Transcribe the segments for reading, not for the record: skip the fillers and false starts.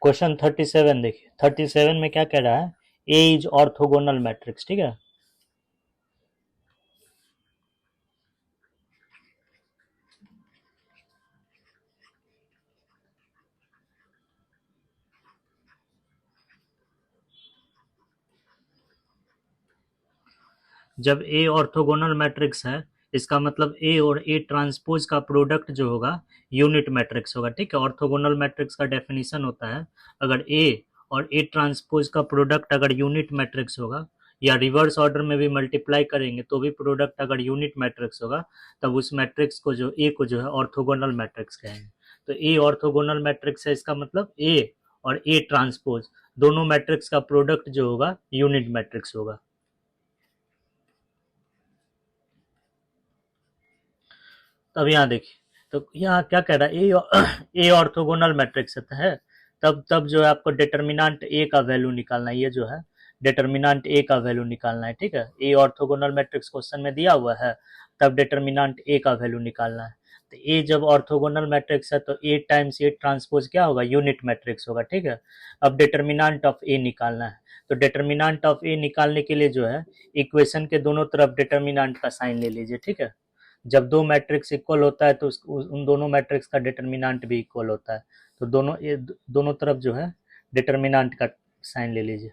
Question 37 देखिए, 37 में क्या कह रहा है, ए इज ऑर्थोगोनल मैट्रिक्स, ठीक है। जब ए ऑर्थोगोनल मैट्रिक्स है, इसका मतलब ए और ए ट्रांसपोज का प्रोडक्ट जो होगा यूनिट मैट्रिक्स होगा, ठीक है। ऑर्थोगोनल मैट्रिक्स का डेफिनेशन होता है, अगर ए और ए ट्रांसपोज का प्रोडक्ट अगर यूनिट मैट्रिक्स होगा, या रिवर्स ऑर्डर में भी मल्टीप्लाई करेंगे तो भी प्रोडक्ट अगर यूनिट मैट्रिक्स होगा, तब उस मैट्रिक्स को जो ए को जो है ऑर्थोगोनल मैट्रिक्स कहेंगे। तो ए ऑर्थोगोनल मैट्रिक्स है, इसका मतलब ए और ए ट्रांसपोज दोनों मैट्रिक्स का प्रोडक्ट जो होगा यूनिट मैट्रिक्स होगा। अब यहाँ देखिए, तो यहाँ क्या कह रहा है, ए ऑर्थोगोनल मैट्रिक्स है, तब जो है आपको डिटर्मिनेंट ए का वैल्यू निकालना है, ये जो है डिटर्मिनेंट ए का वैल्यू निकालना है, ठीक है। ए ऑर्थोगोनल मैट्रिक्स क्वेश्चन में दिया हुआ है, तब डिटर्मिनेंट ए का वैल्यू निकालना है। तो ए जब ऑर्थोगोनल मैट्रिक्स है तो ए टाइम्स ए ट्रांसपोज क्या होगा, यूनिट मैट्रिक्स होगा, ठीक है। अब डिटर्मिनेंट ऑफ ए निकालना है, तो डिटर्मिनेंट ऑफ ए निकालने के लिए जो है इक्वेशन के दोनों तरफ डिटर्मिनेंट का साइन ले लीजिए, ठीक है। जब दो मैट्रिक्स इक्वल होता है तो उन दोनों मैट्रिक्स का डिटर्मिनेंट भी इक्वल होता है, तो दोनों तरफ जो है डिटर्मिनेंट का साइन ले लीजिए।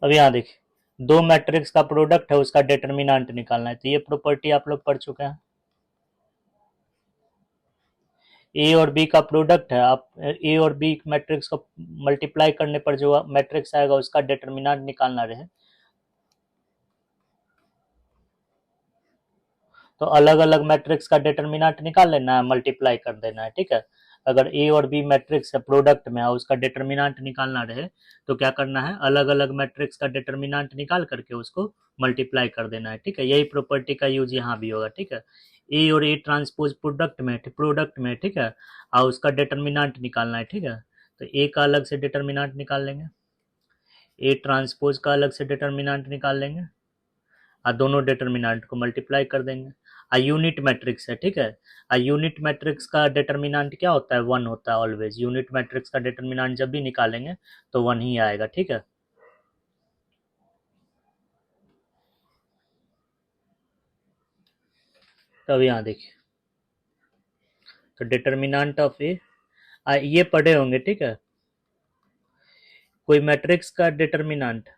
अब यहाँ देखिए, दो मैट्रिक्स का प्रोडक्ट है, उसका डिटर्मिनेंट निकालना है, तो ये प्रॉपर्टी आप लोग पढ़ चुके हैं। ए और बी का प्रोडक्ट है, आप ए और बी मैट्रिक्स को मल्टीप्लाई करने पर जो मैट्रिक्स आएगा उसका डिटर्मिनेंट निकालना रहे, तो अलग अलग मैट्रिक्स का डिटर्मिनेंट निकाल लेना है, मल्टीप्लाई कर देना है, ठीक है। अगर ए और बी मैट्रिक्स है प्रोडक्ट में और उसका डिटर्मिनेंट निकालना रहे, तो क्या करना है, अलग अलग मैट्रिक्स का डिटर्मिनेंट निकाल करके उसको मल्टीप्लाई कर देना है, ठीक है। यही प्रॉपर्टी का यूज यहाँ भी होगा, ठीक है। ए और ए ट्रांसपोज प्रोडक्ट में, ठीक है, और उसका डिटर्मिनेंट निकालना है, ठीक है। तो ए का अलग से डिटर्मिनेंट निकाल लेंगे, ए ट्रांसपोज का अलग से डिटर्मिनेंट निकाल लेंगे, और दोनों डिटर्मिनेंट को मल्टीप्लाई कर देंगे। यूनिट मैट्रिक्स है, ठीक है। यूनिट मैट्रिक्स का डिटर्मिनेंट क्या होता है, वन होता है ऑलवेज। यूनिट मैट्रिक्स का डिटर्मिनेंट जब भी निकालेंगे तो वन ही आएगा, ठीक है। तो अब यहाँ देखिए, तो डिटर्मिनेंट ऑफ ए, ये पढ़े होंगे, ठीक है। कोई मैट्रिक्स का डिटर्मिनेंट,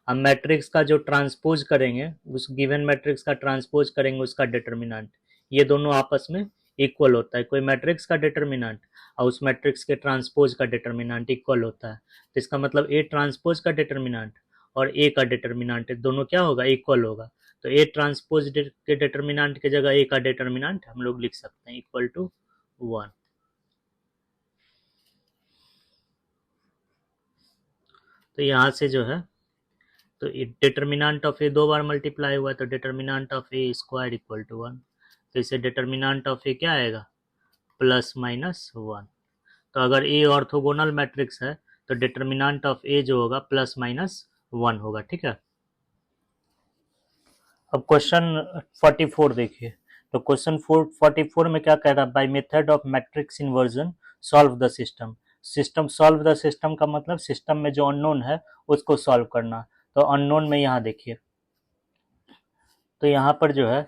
हम मैट्रिक्स का जो ट्रांसपोज करेंगे, उस गिवन मैट्रिक्स का ट्रांसपोज करेंगे, उसका डिटर्मिनेंट, ये दोनों आपस में इक्वल होता है। कोई मैट्रिक्स का डिटर्मिनेंट और उस मैट्रिक्स के ट्रांसपोज का डिटर्मिनेंट इक्वल होता है, तो इसका मतलब ए ट्रांसपोज का डिटर्मिनेंट और ए का डिटर्मिनेंट दोनों क्या होगा, इक्वल होगा। तो ए ट्रांसपोज के डिटर्मिनेंट की जगह ए का डिटर्मिनेंट हम लोग लिख सकते हैं इक्वल टू 1। तो यहाँ से जो है, तो डिटर्मिनेंट ऑफ ए दो बार मल्टीप्लाई हुआ है, तो determinant of A square equal to 1। तो इसे डिटर्मिनेंट ऑफ ए क्या आएगा, प्लस माइनस 1। तो अगर ए ऑर्थोगोनल मैट्रिक्स है तो डिटर्मिनेंट ऑफ ए जो होगा प्लस माइनस 1 होगा, ठीक है। अब क्वेश्चन 44 देखिए, तो क्वेश्चन 44 में क्या कह रहा है, by method of matrix inversion solve the system. Solve the system का मतलब सिस्टम में जो अननोन है उसको सॉल्व करना। तो अननोन में यहाँ देखिए, तो यहाँ पर जो है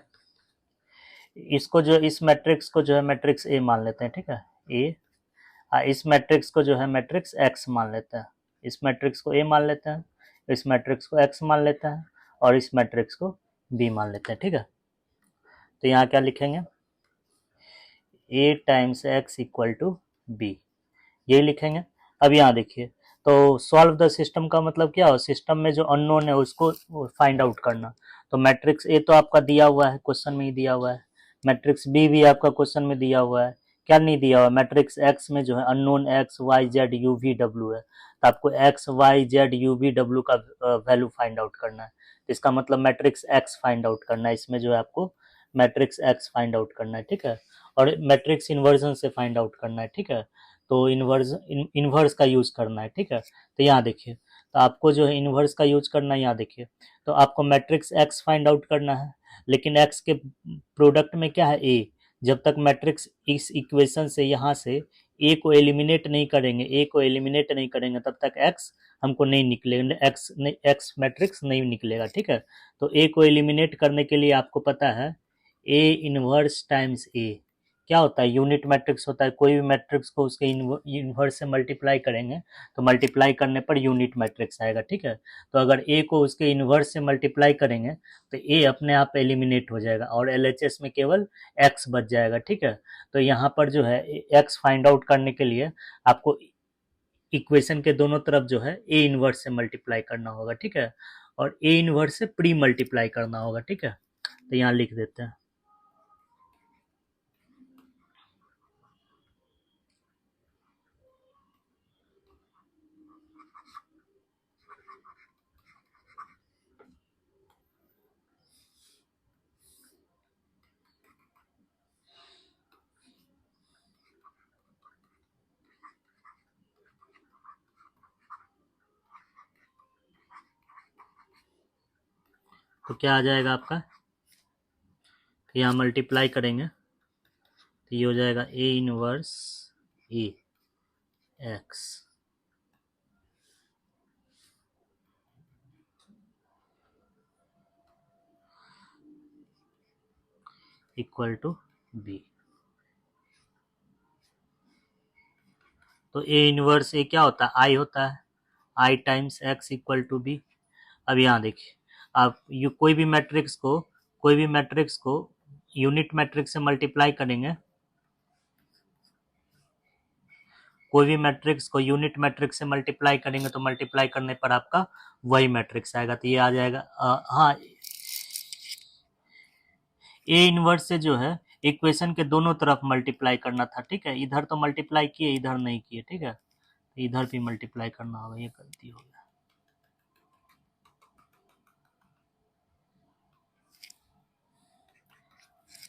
इसको जो इस मैट्रिक्स को जो है मैट्रिक्स ए मान लेते हैं, ठीक है, ए। इस मैट्रिक्स को जो है मैट्रिक्स एक्स मान लेते हैं, इस मैट्रिक्स को ए मान लेते हैं, इस मैट्रिक्स को एक्स मान लेते हैं, और इस मैट्रिक्स को बी मान लेते हैं, ठीक है। तो यहाँ क्या लिखेंगे, A times X equal to B, यही लिखेंगे। अब यहाँ देखिए, तो सॉल्व द सिस्टम का मतलब क्या हो, सिस्टम में जो अननोन है उसको फाइंड आउट करना। तो मैट्रिक्स ए तो आपका दिया हुआ है, क्वेश्चन में ही दिया हुआ है, मैट्रिक्स बी भी आपका क्वेश्चन में दिया हुआ है, क्या नहीं दिया हुआ, मैट्रिक्स एक्स में जो है unknown X Y Z U V W है, तो आपको X Y Z U V W का वैल्यू फाइंड आउट करना है। इसका मतलब मैट्रिक्स एक्स फाइंड आउट करना है, इसमें जो है आपको मैट्रिक्स एक्स फाइंड आउट करना है, ठीक है। और मैट्रिक्स इन्वर्जन से फाइंड आउट करना है, ठीक है। तो इन्वर्स का यूज करना है, ठीक है। तो यहाँ देखिए, तो आपको जो है इन्वर्स का यूज करना है, यहाँ देखिए, तो आपको मैट्रिक्स एक्स फाइंड आउट करना है, लेकिन एक्स के प्रोडक्ट में क्या है, ए। जब तक मैट्रिक्स इस इक्वेशन से यहाँ से ए को एलिमिनेट नहीं करेंगे, ए को एलिमिनेट नहीं करेंगे, तब तक एक्स हमको नहीं निकलेगा, एक्स मैट्रिक्स नहीं निकलेगा, ठीक है। तो ए को एलिमिनेट करने के लिए आपको पता है ए इनवर्स टाइम्स ए क्या होता है, यूनिट मैट्रिक्स होता है। कोई भी मैट्रिक्स को उसके इनवर्स से मल्टीप्लाई करेंगे तो मल्टीप्लाई करने पर यूनिट मैट्रिक्स आएगा, ठीक है। तो अगर ए को उसके इनवर्स से मल्टीप्लाई करेंगे तो ए अपने आप एलिमिनेट हो जाएगा और एलएचएस में केवल एक्स बच जाएगा, ठीक है। तो यहाँ पर जो है एक्स फाइंड आउट करने के लिए आपको इक्वेशन के दोनों तरफ जो है ए इनवर्स से मल्टीप्लाई करना होगा, ठीक है। और ए इनवर्स से प्री मल्टीप्लाई करना होगा, ठीक है। तो यहाँ लिख देते हैं, तो क्या आ जाएगा आपका, तो यहाँ मल्टीप्लाई करेंगे तो ये हो जाएगा A inverse A X equal to B. तो ए इनवर्स ए क्या होता है, आई होता है, I times X equal to B. अब यहाँ देखिए, आप यू कोई भी मैट्रिक्स को यूनिट मैट्रिक्स से मल्टीप्लाई करेंगे, कोई भी मैट्रिक्स को यूनिट मैट्रिक्स से मल्टीप्लाई करेंगे तो मल्टीप्लाई करने पर आपका वही मैट्रिक्स आएगा। तो ये आ जाएगा हाँ, ए इनवर्स से जो है इक्वेशन के दोनों तरफ मल्टीप्लाई करना था, ठीक है। इधर तो मल्टीप्लाई किए, इधर नहीं किए, ठीक है। तो इधर भी मल्टीप्लाई करना होगा, ये गलती हो गया।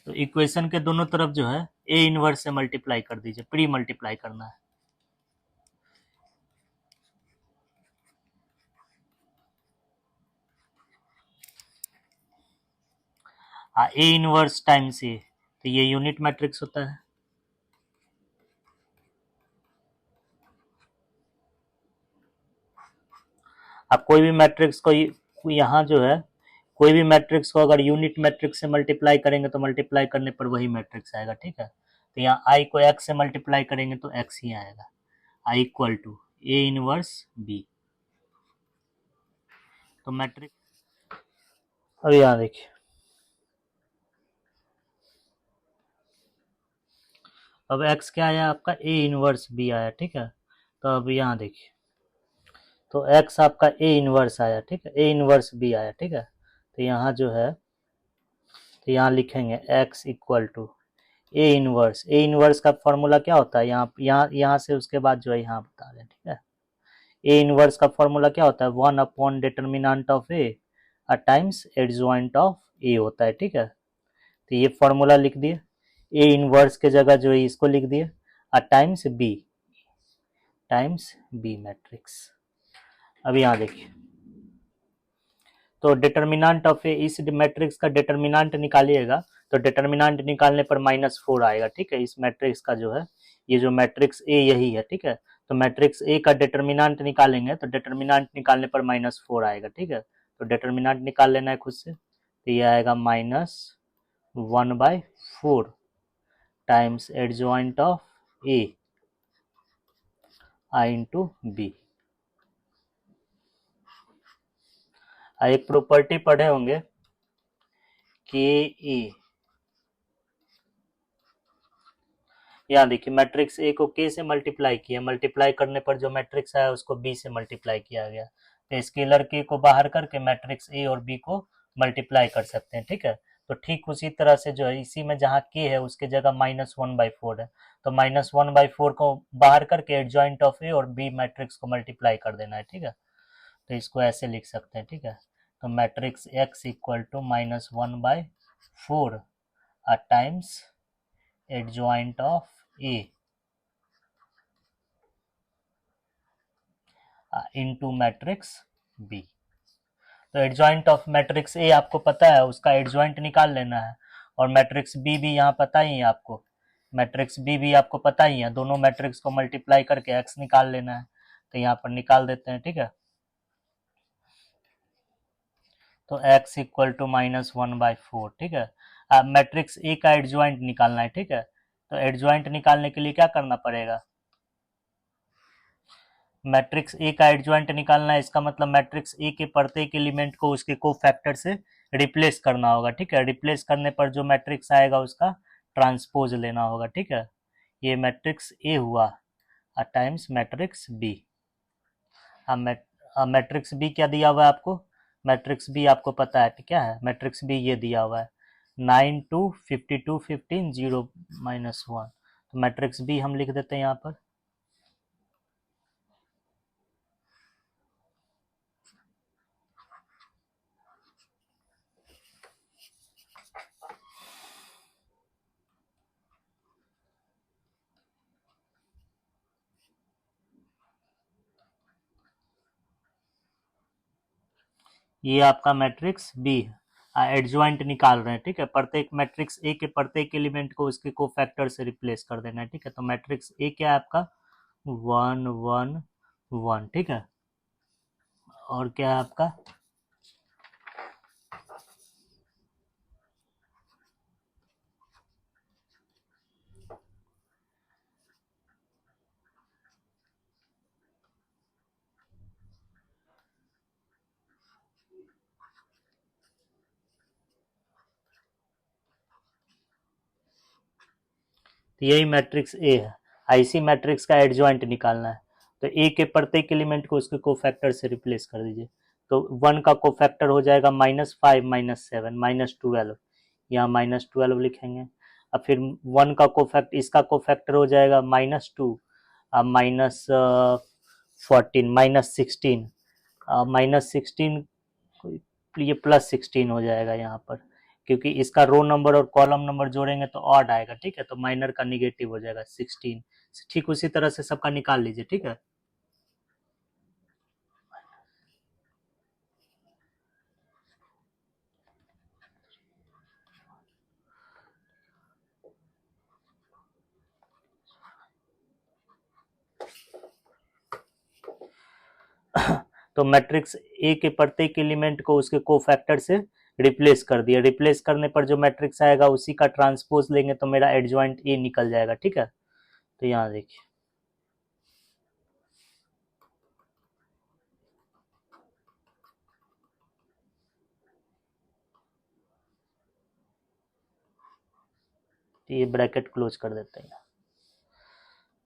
तो इक्वेशन के दोनों तरफ जो है ए इनवर्स से मल्टीप्लाई कर दीजिए, प्री मल्टीप्लाई करना है। ए इनवर्स टाइम्स ए, तो ये यूनिट मैट्रिक्स होता है। आप कोई भी मैट्रिक्स को यहाँ जो है कोई भी मैट्रिक्स को अगर यूनिट मैट्रिक्स से मल्टीप्लाई करेंगे तो मल्टीप्लाई करने पर वही मैट्रिक्स आएगा, ठीक है। तो यहाँ आई को एक्स से मल्टीप्लाई करेंगे तो एक्स ही आएगा, I equal to A inverse B. तो मैट्रिक्स, अब यहाँ देखिए, अब एक्स क्या आया आपका, ए इनवर्स बी आया, ठीक है। तो अब यहाँ देखिए, तो एक्स आपका ए इनवर्स आया, ठीक है, ए इनवर्स बी आया, ठीक है। तो यहाँ जो है, तो यहाँ लिखेंगे X equal to A inverse का फॉर्मूला क्या होता है, यहाँ से उसके बाद जो है यहाँ बता दें, ठीक है। ए इनवर्स का फॉर्मूला क्या होता है, 1 upon determinant of A times adjoint of A होता है, ठीक है। तो ये फॉर्मूला लिख दिए, ए इनवर्स के जगह जो है इसको लिख दिए, टाइम्स बी मैट्रिक्स। अब यहाँ देखिए, तो डिटर्मिनेंट ऑफ ए, इस मैट्रिक्स का डिटर्मिनेंट निकालिएगा तो डिटर्मिनेंट निकालने पर -4 आएगा, ठीक है। इस मैट्रिक्स का जो है, ये जो मैट्रिक्स ए यही है, ठीक है। तो मैट्रिक्स ए का डिटर्मिनेंट निकालेंगे तो डिटर्मिनेंट निकालने पर -4 आएगा, ठीक है। तो डिटर्मिनेंट निकाल लेना है खुद से, तो ये आएगा -1/4 times adjoint of A I into B. एक प्रॉपर्टी पढ़े होंगे के ए, यहाँ देखिए मैट्रिक्स ए को के से मल्टीप्लाई किया, मल्टीप्लाई करने पर जो मैट्रिक्स आया उसको बी से मल्टीप्लाई किया गया। तो स्केलर के को बाहर करके मैट्रिक्स ए और बी को मल्टीप्लाई कर सकते हैं, ठीक है। तो ठीक उसी तरह से जो है इसी में जहाँ k है उसके जगह -1/4 है, तो -1/4 को बाहर करके एडजॉइंट ऑफ ए और बी मैट्रिक्स को मल्टीप्लाई कर देना है, ठीक है। तो इसको ऐसे लिख सकते हैं, ठीक है। तो matrix x equal to -1/4 times adjoint of A into matrix B. तो एडजॉइंट ऑफ मैट्रिक्स ए आपको पता है, उसका एडजॉइंट निकाल लेना है, और मैट्रिक्स बी भी यहाँ पता ही है आपको, मैट्रिक्स बी भी आपको पता ही है, दोनों मैट्रिक्स को मल्टीप्लाई करके एक्स निकाल लेना है। तो यहाँ पर निकाल देते हैं, ठीक है। तो x इक्वल टू -1/4, ठीक है। अब मैट्रिक्स ए का एडजॉइंट निकालना है, ठीक है। तो एडजॉइंट निकालने के लिए क्या करना पड़ेगा, मैट्रिक्स ए का एडजॉइंट निकालना है, इसका मतलब मैट्रिक्स ए के प्रत्येक एलिमेंट को उसके कोफैक्टर से रिप्लेस करना होगा, ठीक है। रिप्लेस करने पर जो मैट्रिक्स आएगा उसका ट्रांसपोज लेना होगा, ठीक है। ये मैट्रिक्स ए हुआ टाइम्स मैट्रिक्स बी। अब मैट्रिक्स बी क्या दिया हुआ है आपको, मैट्रिक्स बी आपको पता है क्या है, मैट्रिक्स बी ये दिया हुआ है 9 2 52 15 0 -1। तो मैट्रिक्स बी हम लिख देते हैं यहाँ पर। ये आपका मैट्रिक्स बी है, एडजॉइंट निकाल रहे हैं, ठीक है। प्रत्येक मैट्रिक्स ए के प्रत्येक एलिमेंट को उसके कोफैक्टर से रिप्लेस कर देना है, ठीक है। तो मैट्रिक्स ए क्या है आपका 1 1 1, ठीक है। और क्या है आपका तो यही मैट्रिक्स ए है, आईसी मैट्रिक्स का एडजॉइंट निकालना है। तो ए के प्रत्येक एलिमेंट को उसके कोफैक्टर से रिप्लेस कर दीजिए। तो 1 का कोफैक्टर हो जाएगा -5 -7 -12, यहाँ -12 लिखेंगे। अब फिर 1 का कोफैक्ट इसका कोफैक्टर हो जाएगा -2 -14 -16 -16, ये +16 हो जाएगा यहाँ पर, क्योंकि इसका रो नंबर और कॉलम नंबर जोड़ेंगे तो ऑड आएगा, ठीक है। तो माइनर का निगेटिव हो जाएगा 16। ठीक उसी तरह से सबका निकाल लीजिए, ठीक है। तो मैट्रिक्स ए के प्रत्येक एलिमेंट को उसके कोफैक्टर से रिप्लेस कर दिया, रिप्लेस करने पर जो मैट्रिक्स आएगा उसी का ट्रांसपोज लेंगे तो मेरा एडजॉइंट ए निकल जाएगा, ठीक है। तो यहाँ देखिए तो ये ब्रैकेट क्लोज कर देते हैं,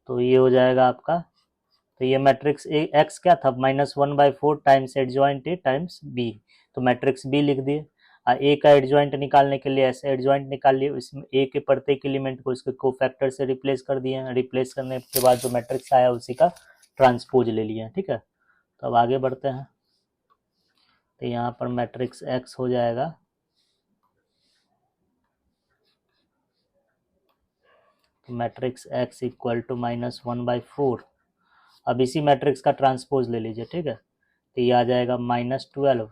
तो ये हो जाएगा आपका। तो ये मैट्रिक्स ए एक्स क्या था -1/4 times adjoint A times B, तो मैट्रिक्स बी लिख दिए। ए का एडजॉइंट निकालने के लिए ऐसे एडजॉइंट निकाल लिए, इसमें ए के प्रत्येक एलिमेंट को उसके कोफैक्टर से रिप्लेस कर दिए, रिप्लेस करने के बाद जो मैट्रिक्स आया उसी का ट्रांसपोज ले लिया, ठीक है। तो अब आगे बढ़ते हैं। तो यहाँ पर मैट्रिक्स एक्स हो जाएगा तो मैट्रिक्स एक्स इक्वल टू -1/4। अब इसी मैट्रिक्स का ट्रांसपोज ले लीजिए, ठीक है। तो ये आ जाएगा -12।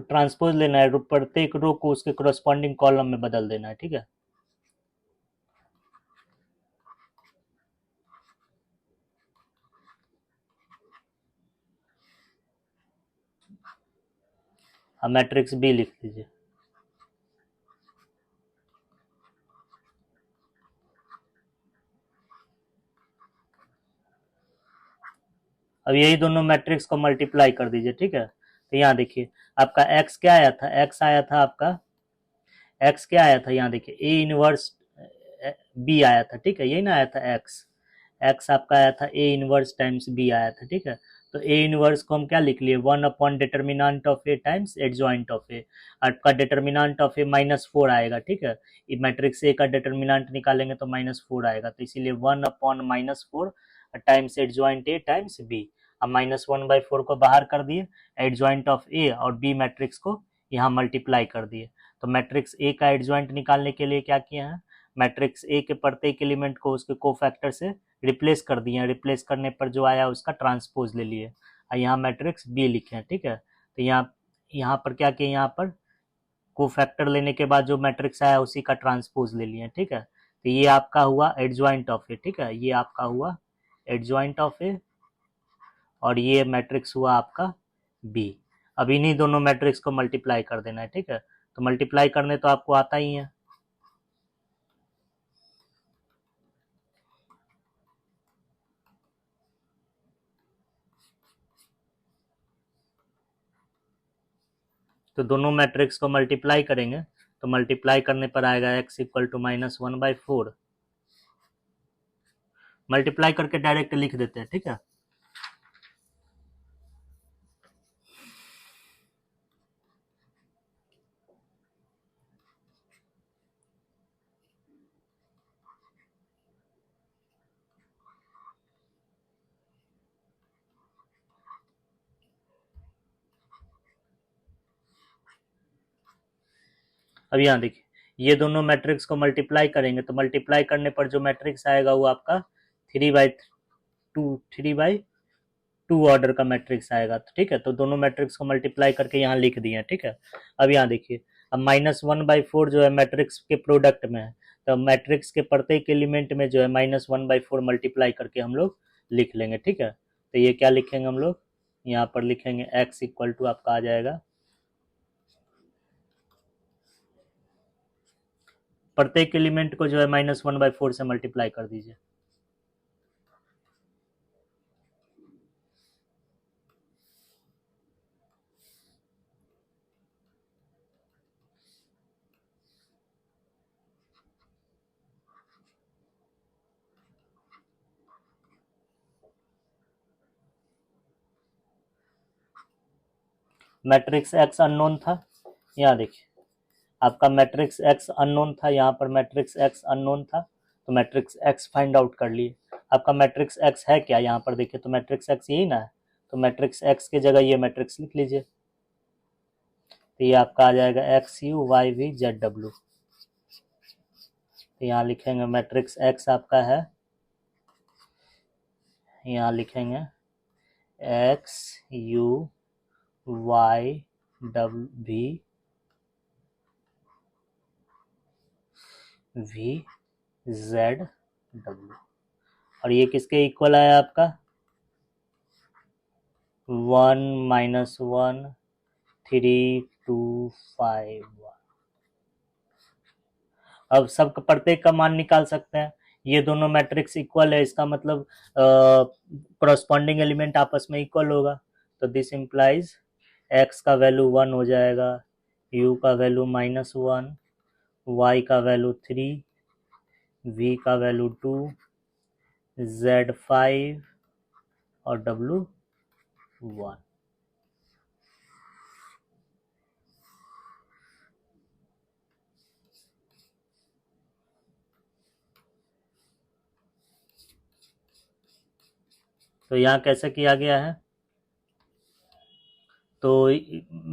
ट्रांसपोज लेना है, प्रत्येक रो को उसके करस्पॉन्डिंग कॉलम में बदल देना है, ठीक है। अब मैट्रिक्स बी लिख लीजिए। अब यही दोनों मैट्रिक्स को मल्टीप्लाई कर दीजिए, ठीक है। तो यहाँ देखिए आपका एक्स क्या आया था, एक्स आया था आपका, एक्स क्या आया था यहाँ देखिए ए इनवर्स बी आया था, ठीक है। यही ना आया था एक्स, एक्स आपका आया था ए इनवर्स टाइम्स बी आया था, ठीक है। तो ए इनवर्स को हम क्या लिख लिए, 1 upon determinant of A times adjoint of A. आपका डिटर्मिनांट ऑफ ए -4 आएगा, ठीक है। मैट्रिक्स ए का डिटर्मिनांट निकालेंगे तो -4 आएगा, तो इसीलिए 1/-4 times adjoint A times B. अब -1/4 को बाहर कर दिए, एडजॉइंट ऑफ ए और बी मैट्रिक्स को यहाँ मल्टीप्लाई कर दिए। तो मैट्रिक्स ए का एडजॉइंट निकालने के लिए क्या किया है, मैट्रिक्स ए के प्रत्येक एलिमेंट को उसके कोफैक्टर से रिप्लेस कर दिए। रिप्लेस करने पर जो आया उसका ट्रांसपोज ले लिए, और यहाँ मैट्रिक्स बी लिखे हैं, ठीक है। तो यहाँ पर क्या किया, यहाँ पर कोफैक्टर लेने के बाद जो मैट्रिक्स आया उसी का ट्रांसपोज ले लिए, ठीक है। तो ये आपका हुआ एडजॉइंट ऑफ ए, ठीक है, ये आपका हुआ एडजॉइंट ऑफ ए, और ये मैट्रिक्स हुआ आपका बी। अब इन्हीं दोनों मैट्रिक्स को मल्टीप्लाई कर देना है, ठीक है। तो मल्टीप्लाई करने तो आपको आता ही है। तो दोनों मैट्रिक्स को मल्टीप्लाई करेंगे, तो मल्टीप्लाई करने पर आएगा x इक्वल टू -1/4। मल्टीप्लाई करके डायरेक्ट लिख देते हैं, ठीक है। अब यहाँ देखिए, ये दोनों मैट्रिक्स को मल्टीप्लाई करेंगे, तो मल्टीप्लाई करने पर जो मैट्रिक्स आएगा वो आपका 3/2 ऑर्डर का मैट्रिक्स आएगा, तो ठीक है। तो दोनों मैट्रिक्स को मल्टीप्लाई करके यहाँ लिख दिए, ठीक है। अब यहाँ देखिए, अब -1/4 जो है मैट्रिक्स के प्रोडक्ट में है, तो मैट्रिक्स के प्रत्येक एलिमेंट में जो है -1/4 मल्टीप्लाई करके हम लोग लिख लेंगे, ठीक है। तो ये क्या लिखेंगे हम लोग, यहाँ पर लिखेंगे x इक्वल टू आपका आ जाएगा, प्रत्येक एलिमेंट को जो है -1/4 से मल्टीप्लाई कर दीजिए। मैट्रिक्स एक्स अननोन था, यहाँ देखिए आपका मैट्रिक्स एक्स अननोन था, यहाँ पर मैट्रिक्स एक्स अननोन था, तो मैट्रिक्स एक्स फाइंड आउट कर लिए। आपका मैट्रिक्स एक्स है क्या, यहाँ पर देखिए, तो मैट्रिक्स एक्स यही ना है, तो मैट्रिक्स एक्स की जगह ये मैट्रिक्स लिख लीजिए। तो ये आपका आ जाएगा XUYVZW। तो यहाँ लिखेंगे मैट्रिक्स एक्स आपका है, यहाँ लिखेंगे XUYWVZW, और ये किसके इक्वल आया आपका 1-1-3-2-5। अब सब प्रत्येक का मान निकाल सकते हैं, ये दोनों मैट्रिक्स इक्वल है, इसका मतलब करस्पॉन्डिंग एलिमेंट आपस में इक्वल होगा। तो दिस इम्प्लाइज x का वैल्यू 1 हो जाएगा, u का वैल्यू -1, y का वैल्यू 3, v का वैल्यू 2, z 5 और w 1। तो यहाँ कैसे किया गया है, तो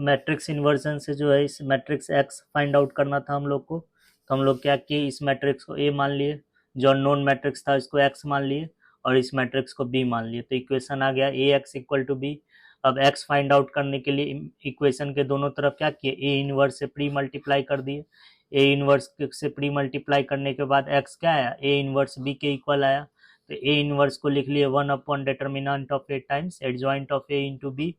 मैट्रिक्स इन्वर्जन से जो है इस मैट्रिक्स एक्स फाइंड आउट करना था हम लोग को, तो हम लोग क्या किए, इस मैट्रिक्स को ए मान लिए, जो नॉन मैट्रिक्स था इसको एक्स मान लिए, और इस मैट्रिक्स को बी मान लिए। तो इक्वेशन आ गया A X equal to B. अब एक्स फाइंड आउट करने के लिए इक्वेशन के दोनों तरफ क्या किए, ए इनवर्स से प्री मल्टीप्लाई कर दिए। ए इनवर्स से प्री मल्टीप्लाई करने के बाद एक्स क्या आया, ए इनवर्स बी के इक्वल आया। तो ए इनवर्स को लिख लिए 1/डिटर्मिनेंट of A times adjoint of A into B,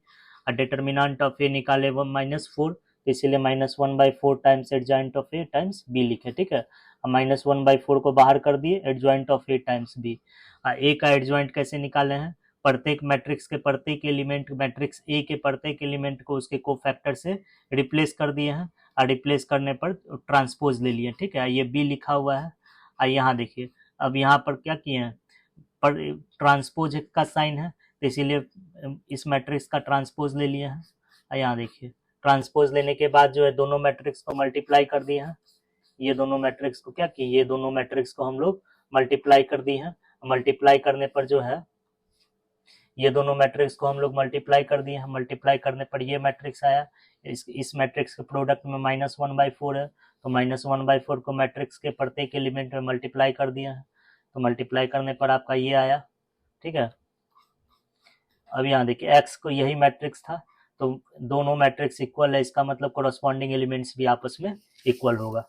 और डिटर्मिनेंट ऑफ ए निकाले वो -4, तो इसीलिए -1/4 times adjoint of A times B लिखे, ठीक है। -1/4 को बाहर कर दिए, adjoint of A times B. A का एडजॉइंट कैसे निकाले हैं, प्रत्येक मैट्रिक्स के प्रत्येक एलिमेंट, मैट्रिक्स ए के प्रत्येक एलिमेंट को उसके कोफैक्टर से रिप्लेस कर दिए हैं, और रिप्लेस करने पर ट्रांसपोज ले लिए, ठीक है। ये बी लिखा हुआ है। यहाँ देखिए, अब यहाँ पर क्या किए हैं, पर ट्रांसपोज का साइन है, तो इसीलिए इस मैट्रिक्स का ट्रांसपोज ले लिया है। यहाँ देखिए, ट्रांसपोज लेने के बाद जो है दोनों मैट्रिक्स को मल्टीप्लाई कर दिए हैं। ये दोनों मैट्रिक्स को क्या किए, ये दोनों मैट्रिक्स को हम लोग मल्टीप्लाई कर दिए हैं। मल्टीप्लाई करने पर जो है, ये दोनों मैट्रिक्स को हम लोग मल्टीप्लाई कर दिए हैं। मल्टीप्लाई करने पर ये मैट्रिक्स आया। इस मैट्रिक्स के प्रोडक्ट में -1/4 है, तो -1/4 को मैट्रिक्स के प्रत्येक एलिमेंट में मल्टीप्लाई कर दिया है। तो मल्टीप्लाई करने पर आपका ये आया, ठीक है। अब यहाँ देखिए, एक्स को यही मैट्रिक्स था, तो दोनों मैट्रिक्स इक्वल है, इसका मतलब कोरस्पॉन्डिंग एलिमेंट्स भी आपस में इक्वल होगा।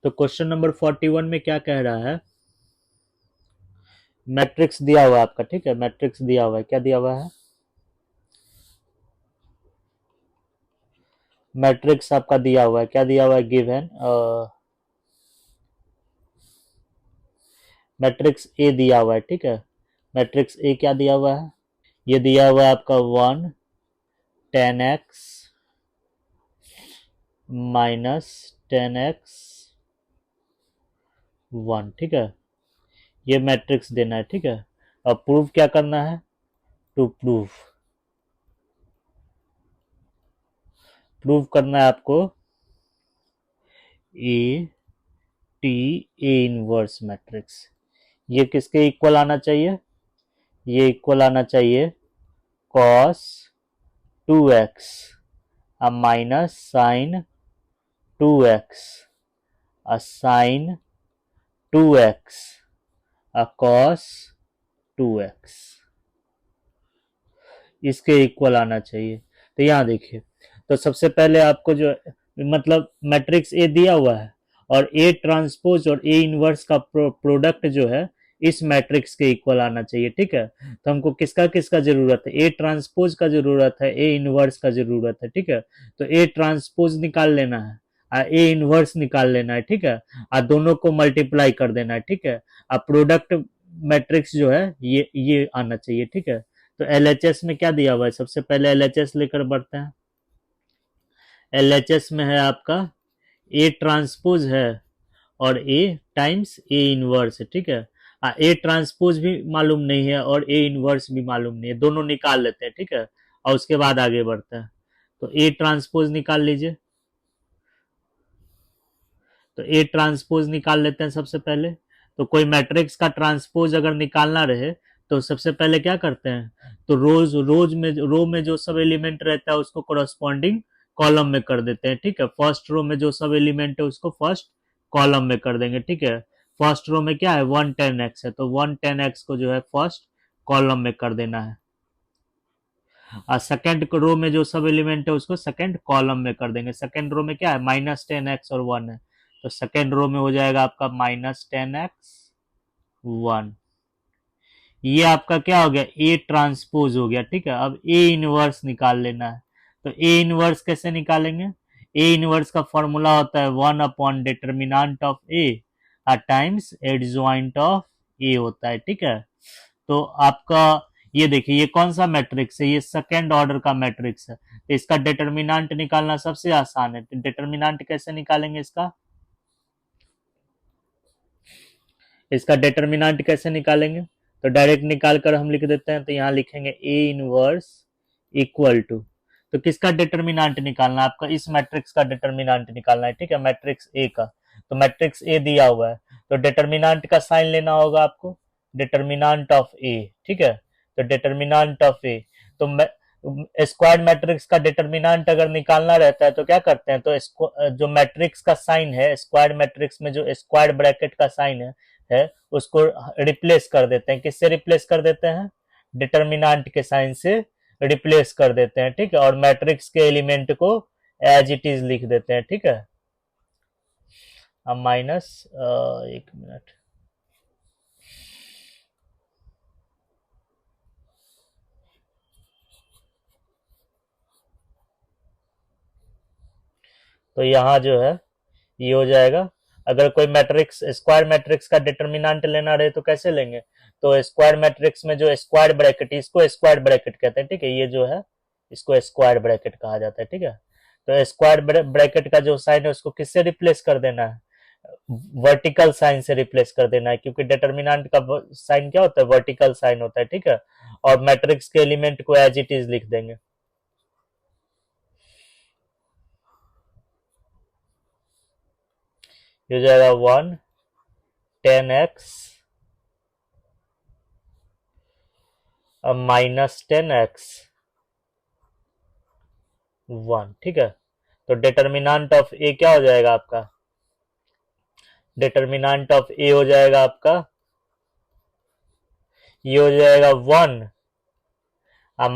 तो क्वेश्चन नंबर 41 में क्या कह रहा है, मैट्रिक्स दिया हुआ है आपका, ठीक है, मैट्रिक्स दिया हुआ है, क्या दिया हुआ है, मैट्रिक्स आपका दिया हुआ है, क्या दिया हुआ है, गिवन मैट्रिक्स ए दिया हुआ है, ठीक है। मैट्रिक्स ए क्या दिया हुआ है, ये दिया हुआ है आपका 1 10x माइनस 10x 1, ठीक है। ये मैट्रिक्स देना है, ठीक है। अब प्रूफ क्या करना है, टू प्रूफ करना है आपको A T A inverse matrix. ये किसके इक्वल आना चाहिए, ये इक्वल आना चाहिए cos 2x minus sine 2x sine 2x cos 2x, इसके इक्वल आना चाहिए। तो यहाँ देखिए, तो सबसे पहले आपको जो मतलब मैट्रिक्स ए दिया हुआ है और ए ट्रांसपोज और ए इनवर्स का प्रोडक्ट जो है इस मैट्रिक्स के इक्वल आना चाहिए, ठीक है। तो हमको किसका किसका जरूरत है, ए ट्रांसपोज का जरूरत है, ए इनवर्स का जरूरत है, ठीक है। तो ए ट्रांसपोज निकाल लेना है, ए इनवर्स निकाल लेना है, ठीक है। दोनों को मल्टीप्लाई कर देना है, ठीक है। प्रोडक्ट मैट्रिक्स जो है ये आना चाहिए, ठीक है। तो एलएचएस में क्या दिया हुआ है, सबसे पहले एलएचएस लेकर बढ़ते हैं। एलएचएस में है आपका ए ट्रांसपोज है और ए टाइम्स ए इनवर्स है, ठीक है। ए ट्रांसपोज भी मालूम नहीं है और ए इनवर्स भी मालूम नहीं है, दोनों निकाल लेते हैं, ठीक है। और उसके बाद आगे बढ़ते हैं। तो ए ट्रांसपोज निकाल लीजिए, तो ए ट्रांसपोज निकाल लेते हैं सबसे पहले। तो कोई मैट्रिक्स का ट्रांसपोज अगर निकालना रहे तो सबसे पहले क्या करते हैं, तो रो में जो सब एलिमेंट रहता है उसको कोरस्पॉन्डिंग कॉलम में कर देते हैं, ठीक है। फर्स्ट रो में जो सब एलिमेंट है उसको फर्स्ट कॉलम में कर देंगे, ठीक है। फर्स्ट रो में क्या है 110x है, तो 110x को जो है फर्स्ट कॉलम में कर देना है। और सेकेंड रो में जो सब एलिमेंट है उसको सेकेंड कॉलम में कर देंगे। सेकेंड रो में क्या है -10x और 1 है, तो सेकेंड रो में हो जाएगा आपका -10x 1। ये आपका क्या हो गया, ए ट्रांसपोज हो गया, ठीक है। अब ए इनवर्स निकाल लेना है। तो ए इनवर्स कैसे निकालेंगे, ए इनवर्स का फॉर्मूला होता है 1/डिटर्मिनेंट of A times adjoint of A होता है, ठीक है। तो आपका ये देखिए, ये कौन सा मैट्रिक्स है, ये सेकेंड ऑर्डर का मैट्रिक्स है, तो इसका डिटर्मिनेंट निकालना सबसे आसान है। तो डिटर्मिनेंट कैसे निकालेंगे, इसका डिटर्मिनेंट कैसे निकालेंगे, तो डायरेक्ट निकाल कर हम लिख देते हैं। तो यहाँ लिखेंगे ए इनवर्स इक्वल टू, तो किसका डिटर्मिनेंट निकालना है, आपका इस मैट्रिक्स का डिटर्मिनेंट निकालना है, ठीक है, मैट्रिक्स ए का। तो मैट्रिक्स ए दिया हुआ है, तो डिटर्मिनेंट का साइन लेना होगा आपको, डिटर्मिनेंट ऑफ ए, ठीक है। तो डिटर्मिनेंट ऑफ ए, तो स्क्वायर मैट्रिक्स का डिटर्मिनेंट अगर निकालना रहता है तो क्या करते हैं, तो जो मैट्रिक्स का साइन है स्क्वायर मैट्रिक्स में, जो स्क्वायर ब्रैकेट का साइन है उसको रिप्लेस कर देते हैं। किससे रिप्लेस कर देते हैं, डिटर्मिनेंट के साइन से रिप्लेस कर देते हैं, ठीक है। और मैट्रिक्स के एलिमेंट को एज इट इज लिख देते हैं, ठीक है। अब माइनस एक मिनट, तो यहाँ जो है ये हो जाएगा। अगर कोई मैट्रिक्स स्क्वायर मैट्रिक्स का डिटर्मिनेंट लेना रहे तो कैसे लेंगे, तो स्क्वायर मैट्रिक्स में जो स्क्वायर ब्रैकेट, इसको स्क्वायर ब्रैकेट कहते हैं, ठीक है। ये जो है इसको स्क्वायर ब्रैकेट कहा जाता है, ठीक है। तो स्क्वायर ब्रैकेट का जो साइन है उसको किससे रिप्लेस कर देना है, वर्टिकल साइन से रिप्लेस कर देना है, क्योंकि डिटर्मिनेंट का साइन क्या होता है, वर्टिकल साइन होता है, ठीक है। और मैट्रिक्स के एलिमेंट को एज इट इज लिख देंगे। ये हो जाएगा 1 10x अब -10x 1, ठीक है। तो डिटर्मिनेंट ऑफ ए क्या हो जाएगा आपका, डिटर्मिनेंट ऑफ ए हो जाएगा आपका, ये हो जाएगा 1 अब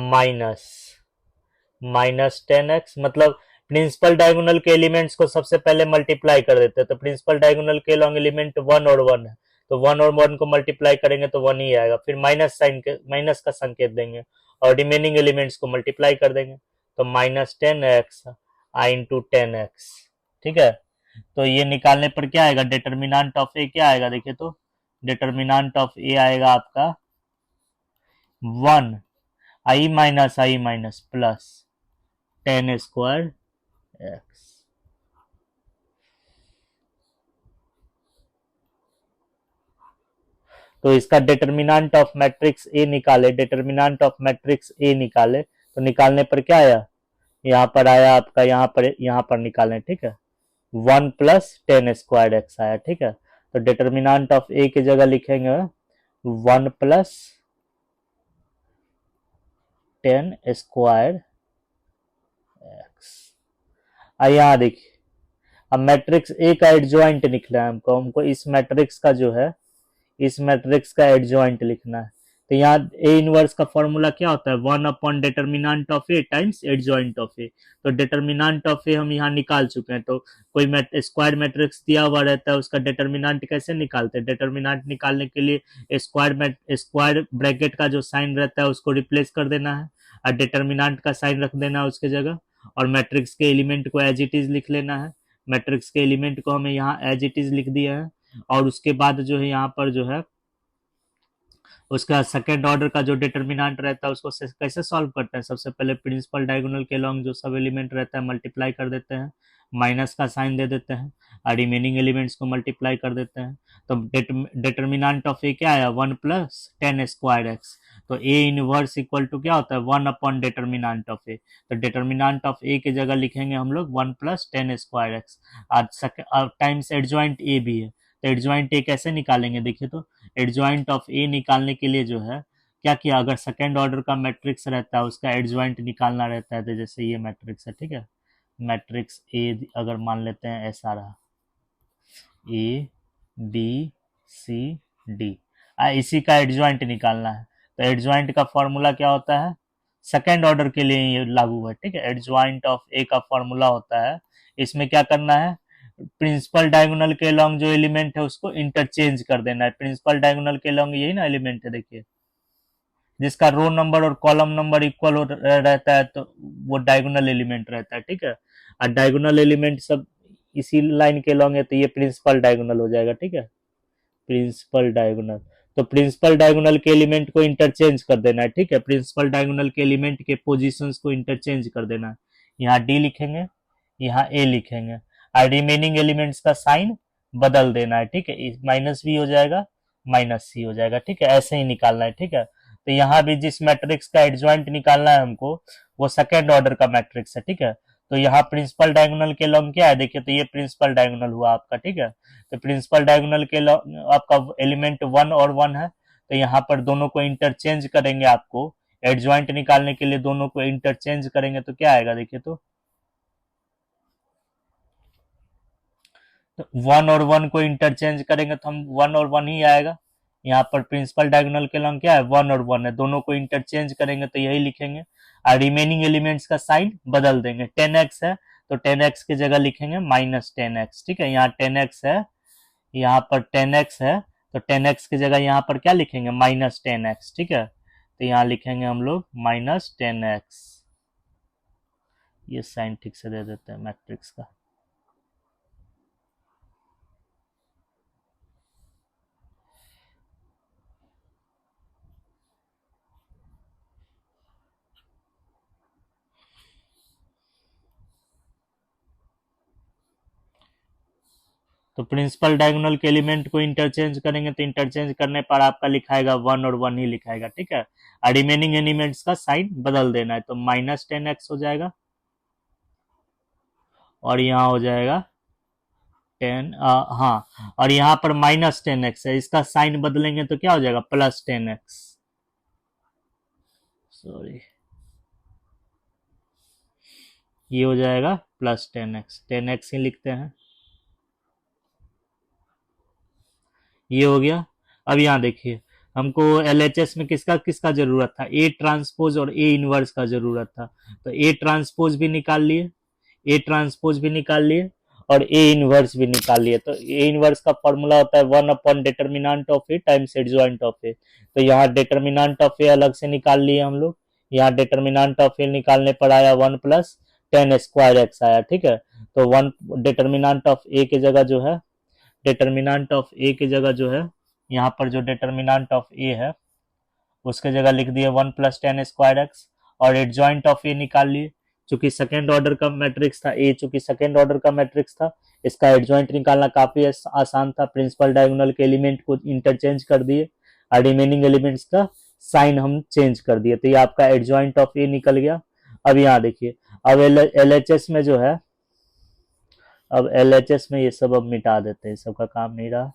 -10x, मतलब प्रिंसिपल डायगोनल के एलिमेंट्स को सबसे पहले मल्टीप्लाई कर देते हैं। तो प्रिंसिपल डायगोनल के लॉन्ग एलिमेंट 1 और 1 है, तो 1 और 1 को मल्टीप्लाई करेंगे तो 1 ही आएगा, फिर माइनस का संकेत देंगे और रिमेनिंग एलिमेंट्स को मल्टीप्लाई कर देंगे, तो -10x आई इंटू 10x, ठीक है। तो ये निकालने पर क्या आएगा, डिटर्मिनेंट ऑफ ए क्या आएगा, देखिए तो डिटर्मिनेंट ऑफ ए आएगा आपका 1 i minus plus 10 square x. तो इसका डिटर्मिनेंट ऑफ मैट्रिक्स ए निकाले, डिटर्मिनेंट ऑफ मैट्रिक्स ए निकाले, तो निकालने पर क्या आया, यहाँ पर आया आपका, यहाँ पर निकालें, ठीक है, 1 प्लस 10 स्क्वायर एक्स आया, ठीक है। तो डिटर्मिनेंट ऑफ ए की जगह लिखेंगे 1 प्लस 10 स्क्वायर एक्स। यहाँ देखिए, अब मैट्रिक्स ए का एडजॉइंट लिखना है हमको इस मैट्रिक्स का जो है, इस मैट्रिक्स का एडजॉइंट लिखना है। तो यहाँ ए इनवर्स का फॉर्मूला क्या होता है, 1 upon determinant of A times adjoint of A. तो डिटर्मिनेंट ऑफ ए हम यहाँ निकाल चुके हैं, तो कोई स्क्वायर मैट्रिक्स दिया हुआ रहता है, उसका डिटर्मिनेंट कैसे निकालते हैं, डिटर्मिनेंट निकालने के लिए स्क्वायर ब्रैकेट का जो साइन रहता है उसको रिप्लेस कर देना है और डिटर्मिनेंट का साइन रख देना है उसके जगह, और मैट्रिक्स के एलिमेंट को एज इट इज लिख लेना है। मैट्रिक्स के एलिमेंट को हमें यहाँ एज इट इज लिख दिया है, और उसके बाद जो है यहाँ पर जो है उसका सेकेंड ऑर्डर का जो डिटर्मिनेंट रहता है उसको कैसे सॉल्व करते हैं, सबसे पहले प्रिंसिपल डायगोनल के लॉन्ग जो सब एलिमेंट रहता है मल्टीप्लाई कर देते हैं, माइनस का साइन दे देते हैं और रिमेनिंग एलिमेंट्स को मल्टीप्लाई कर देते हैं। तो डिटर्मिनेंट ऑफ ए क्या आया, 1 प्लस 10 स्क्वायर एक्स। तो ए इनवर्स इक्वल टू क्या होता है, 1 अपॉन डिटर्मिनेंट ऑफ ए। तो डिटर्मिनेंट ऑफ ए की जगह लिखेंगे हम लोग 1 प्लस 10 स्क्वायर एक्स, और टाइम्स एडजॉइंट ए भी है। तो एडजॉइंट ए कैसे निकालेंगे, देखिए तो एडजॉइंट ऑफ ए निकालने के लिए जो है क्या किया, अगर सेकेंड ऑर्डर का मैट्रिक्स रहता है उसका एडजॉइंट निकालना रहता है, तो जैसे ये मैट्रिक्स है, ठीक है, मैट्रिक्स ए अगर मान लेते हैं ऐसा रहा, ए बी सी डी, इसी का एडजॉइंट निकालना है। तो एडजॉइंट का फॉर्मूला क्या होता है, सेकेंड ऑर्डर के लिए ये लागू है, ठीक है। एडजॉइंट ऑफ ए का फॉर्मूला होता है, इसमें क्या करना है, प्रिंसिपल डायगोनल के लॉन्ग जो एलिमेंट है उसको इंटरचेंज कर देना है। प्रिंसिपल डायगोनल के लॉन्ग यही ना एलिमेंट है, देखिए, जिसका रो नंबर और कॉलम नंबर इक्वल रहता है, तो वो डायगोनल एलिमेंट रहता है, ठीक है। और डायगोनल एलिमेंट सब इसी लाइन के लॉन्ग है, तो ये प्रिंसिपल डायगोनल हो जाएगा, ठीक है, प्रिंसिपल डायगोनल। तो प्रिंसिपल डायगोनल के एलिमेंट को इंटरचेंज कर देना है, ठीक है, प्रिंसिपल डायगोनल के एलिमेंट के पोजीशंस को इंटरचेंज कर देना है। यहाँ डी लिखेंगे, यहाँ ए लिखेंगे, और रिमेनिंग एलिमेंट्स का साइन बदल देना है, ठीक है, माइनस बी हो जाएगा, माइनस सी हो जाएगा, ठीक है, ऐसे ही निकालना है, ठीक है। तो यहाँ भी जिस मैट्रिक्स का एडजॉइंट निकालना है हमको, वो सेकेंड ऑर्डर का मैट्रिक्स है, ठीक है। तो यहाँ प्रिंसिपल डायगोनल के लॉन्ग क्या है, देखिए, तो ये प्रिंसिपल डायगोनल हुआ आपका, ठीक है। तो प्रिंसिपल डायगोनल के आपका एलिमेंट 1 और 1 है, तो यहाँ पर दोनों को इंटरचेंज करेंगे, आपको एडजॉइंट निकालने के लिए दोनों को इंटरचेंज करेंगे तो क्या आएगा, देखिए तो 1 और 1 को इंटरचेंज करेंगे तो हम 1 और 1 ही आएगा। यहाँ पर प्रिंसिपल डायगोनल के लॉन्ग क्या है, 1 और 1 है, दोनों को इंटरचेंज करेंगे तो यही लिखेंगे, और रिमेनिंग एलिमेंट्स का साइन बदल देंगे। 10x है तो 10x की जगह लिखेंगे -10x, ठीक है, यहाँ 10x है, यहाँ पर 10x है, तो 10x की जगह यहाँ पर क्या लिखेंगे, -10x, ठीक है। तो यहाँ लिखेंगे हम लोग -10x, ये साइन ठीक से दे देते हैं मैट्रिक्स का। तो प्रिंसिपल डायगोनल के एलिमेंट को इंटरचेंज करेंगे तो इंटरचेंज करने पर आपका लिखाएगा 1 और 1 ही लिखाएगा, ठीक है। और रिमेनिंग एलिमेंट्स का साइन बदल देना है, तो -10x हो जाएगा और यहाँ हो जाएगा 10, हाँ, और यहाँ पर -10x है, इसका साइन बदलेंगे तो क्या हो जाएगा +10x, सॉरी, ये हो जाएगा +10x, 10x ही लिखते हैं, ये हो गया। अब यहाँ देखिए हमको LHS में किसका किसका जरूरत था, ए ट्रांसपोज और ए इनवर्स का जरूरत था, तो ए ट्रांसपोज भी निकाल लिए, ए ट्रांसपोज भी निकाल लिए और ए इनवर्स भी निकाल लिए। तो ए इनवर्स का फॉर्मूला होता है 1/डिटर्मिनेंट of A times adjoint of A. तो यहाँ डिटर्मिनेंट ऑफ ए अलग से निकाल लिए हम लोग, यहाँ डिटर्मिनेंट ऑफ ए निकालने पर आया 1 + 10² x आया, ठीक है। तो 1 डिटर्मिनेंट ऑफ ए की जगह जो है, डिटर्मिनेंट ऑफ ए की जगह जो है, यहाँ पर जो डिटर्मिनेंट ऑफ ए है उसके जगह लिख दिए 1 + 10² x और एडजॉइंट ऑफ ए निकाल लिए। चूंकि सेकेंड ऑर्डर का मैट्रिक्स था ए, चूंकि सेकेंड ऑर्डर का मैट्रिक्स था, इसका एडजॉइंट निकालना काफी आसान था। प्रिंसिपल डायगोनल के एलिमेंट को इंटरचेंज कर दिए और रिमेनिंग एलिमेंट्स का साइन हम चेंज कर दिए, तो ये आपका एडजॉइंट ऑफ ए निकल गया। अब यहाँ देखिए, अब LHS में जो है, अब LHS में ये सब अब मिटा देते हैं, सबका काम नहीं रहा।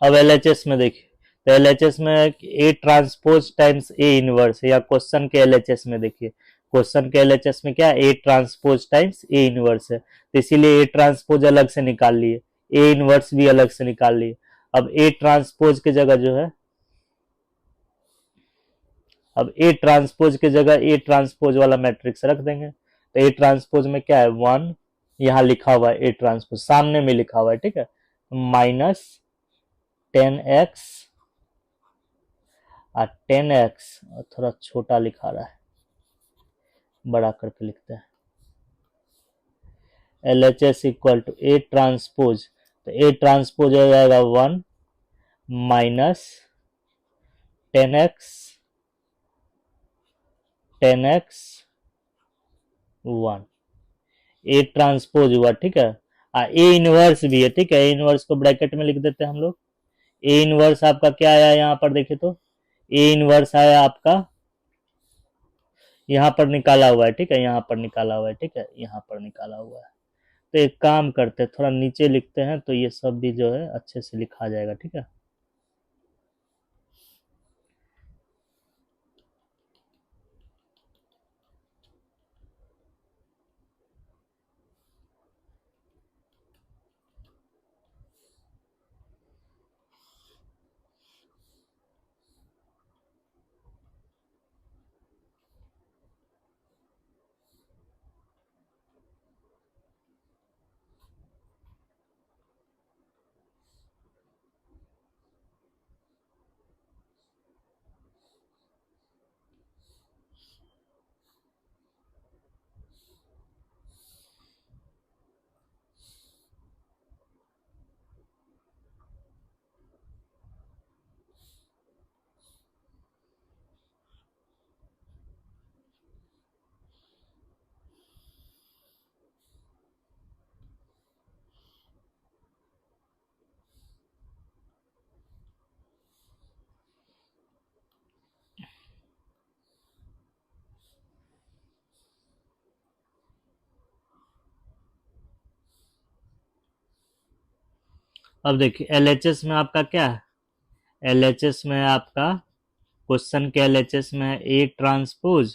अब LHS में देखिए, तो LHS में A transpose times A inverse है, या क्वेश्चन के LHS में देखिए, क्वेश्चन के LHS में क्या A transpose times A inverse है, तो इसीलिए ए ट्रांसपोज अलग से निकाल लिए, ए इनवर्स भी अलग से निकाल लिए। अब ए ट्रांसपोज की जगह जो है, अब ए ट्रांसपोज की जगह ए ट्रांसपोज वाला मैट्रिक्स रख देंगे, तो ए ट्रांसपोज में क्या है 1, यहाँ लिखा हुआ है ए ट्रांसपोज सामने में लिखा हुआ है, ठीक है, -10x और 10x, थोड़ा छोटा लिखा रहा है, बड़ा करके लिखते हैं, LHS equal to A transpose, तो ए ट्रांसपोज हो जाएगा 1 - 10x 1, ए ट्रांसपोज हुआ, ठीक है। ए इनवर्स भी है, ठीक है, ए इनवर्स को ब्रैकेट में लिख देते हैं हम लोग। ए इनवर्स आपका क्या आया यहाँ पर देखिए, तो ए इनवर्स आया आपका, यहाँ पर निकाला हुआ है, ठीक है, यहाँ पर निकाला हुआ है, ठीक है, यहाँ पर निकाला हुआ है। तो एक काम करते हैं, थोड़ा नीचे लिखते हैं, तो ये सब भी जो है अच्छे से लिखा जाएगा, ठीक है। अब देखिए LHS में आपका क्या है, LHS में आपका क्वेश्चन के LHS में है A transpose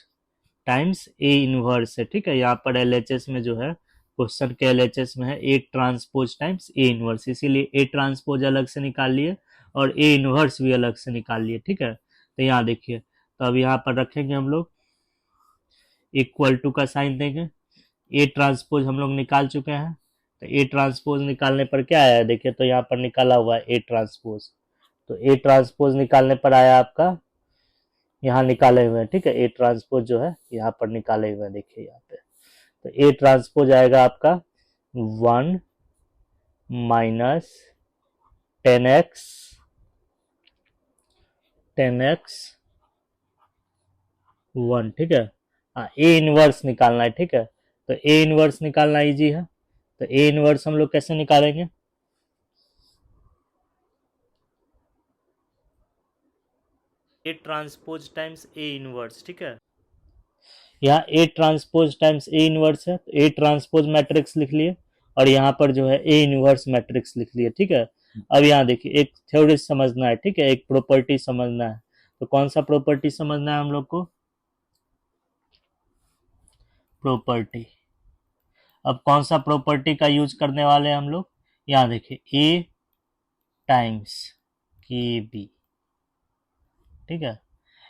times A inverse है, ठीक है। यहाँ पर LHS में जो है, क्वेश्चन के LHS में है A transpose times A inverse, इसीलिए ए ट्रांसपोज अलग से निकाल लिए और ए इनवर्स भी अलग से निकाल लिए, ठीक है। तो यहाँ देखिए, तो अब यहाँ पर रखेंगे हम लोग, इक्वल टू का साइन देंगे, ए ट्रांसपोज हम लोग निकाल चुके हैं, तो ए ट्रांसपोज निकालने पर क्या आया देखिए, तो यहाँ पर निकाला हुआ है ए ट्रांसपोज, तो ए ट्रांसपोज निकालने पर आया आपका, यहाँ निकाले हुए हैं, ठीक है, ए ट्रांसपोज जो है यहाँ पर निकाले हुए हैं, देखिए यहाँ पे। तो ए ट्रांसपोज आएगा आपका 1 माइनस 10x 1, ठीक है। ए इनवर्स निकालना है, ठीक है। तो ए इनवर्स निकालना इजी है। तो ए इनवर्स हम लोग कैसे निकालेंगे? A transpose times A inverse, ठीक है। यहाँ A transpose times A inverse है, तो ए ट्रांसपोज मैट्रिक्स लिख लिए और यहाँ पर जो है ए इनवर्स मैट्रिक्स लिख लिए, ठीक है। अब यहाँ देखिए एक थ्योरी समझना है, ठीक है, एक प्रॉपर्टी समझना है। तो कौन सा प्रॉपर्टी समझना है हम लोग को? प्रॉपर्टी। अब कौन सा प्रॉपर्टी का यूज करने वाले हैं हम लोग? यहाँ देखिए ए टाइम्स के बी, ठीक है।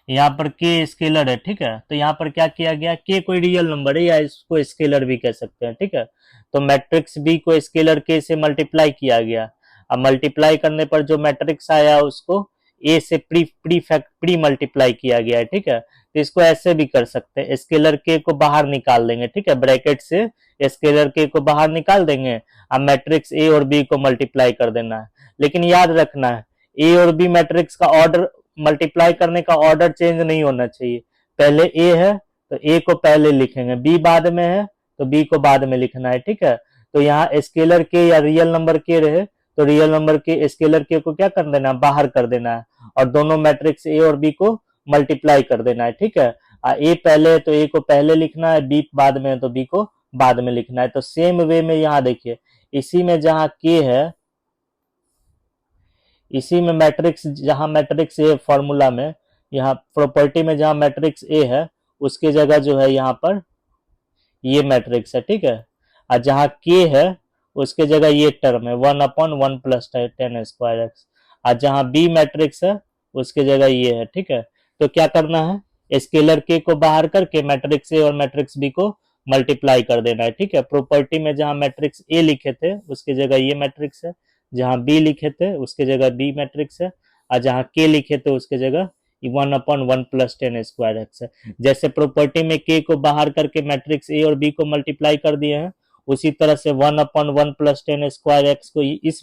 यहाँ पर के स्केलर है, ठीक है। तो यहाँ पर क्या किया गया, के कोई रियल नंबर है या इसको स्केलर भी कह सकते हैं, ठीक है। तो मैट्रिक्स बी को स्केलर के से मल्टीप्लाई किया गया। अब मल्टीप्लाई करने पर जो मैट्रिक्स आया उसको ए से प्री मल्टीप्लाई किया गया है, ठीक है। तो इसको ऐसे भी कर सकते हैं, स्केलर के को बाहर निकाल देंगे, ठीक है, ब्रैकेट से स्केलर के को बाहर निकाल देंगे। अब मैट्रिक्स ए और बी को मल्टीप्लाई कर देना है। लेकिन याद रखना है ए और बी मैट्रिक्स का ऑर्डर, मल्टीप्लाई करने का ऑर्डर चेंज नहीं होना चाहिए। पहले ए है तो ए को पहले लिखेंगे, बी बाद में है तो बी को बाद में लिखना है, ठीक है। तो यहाँ स्केलर के या रियल नंबर के रहे तो रियल नंबर के स्केलर के को क्या कर देना, बाहर कर देना है और दोनों मैट्रिक्स ए और बी को मल्टीप्लाई कर देना है, ठीक है। ए पहले है तो ए को पहले लिखना है, बी बाद में है तो बी को बाद में लिखना है। तो सेम वे में यहाँ देखिए इसी में जहाँ के है, इसी में मैट्रिक्स, जहां मैट्रिक्स ए फॉर्मूला में, यहाँ प्रॉपर्टी में जहां मैट्रिक्स ए है उसके जगह जो है यहाँ पर ये मैट्रिक्स है, ठीक है। और जहां के है उसके जगह ये टर्म है 1/1 प्लस 10 स्क्वायर एक्स। और जहां बी मैट्रिक्स है उसके जगह ये है, ठीक है। तो क्या करना है, स्केलर के को बाहर करके मैट्रिक्स ए और मैट्रिक्स बी को मल्टीप्लाई कर देना है, ठीक है। प्रॉपर्टी में जहां मैट्रिक्स ए लिखे थे उसके जगह ये मैट्रिक्स है, जहां बी लिखे थे उसके जगह बी मैट्रिक्स है, और जहां के लिखे थे उसके जगह 1/1 प्लस 10 स्क्वायर एक्स है। जैसे प्रॉपर्टी में के को बाहर करके मैट्रिक्स ए और बी को मल्टीप्लाई कर दिए हैं, उसी तरह से 1/1 प्लस 10 स्क्वायर एक्स को इस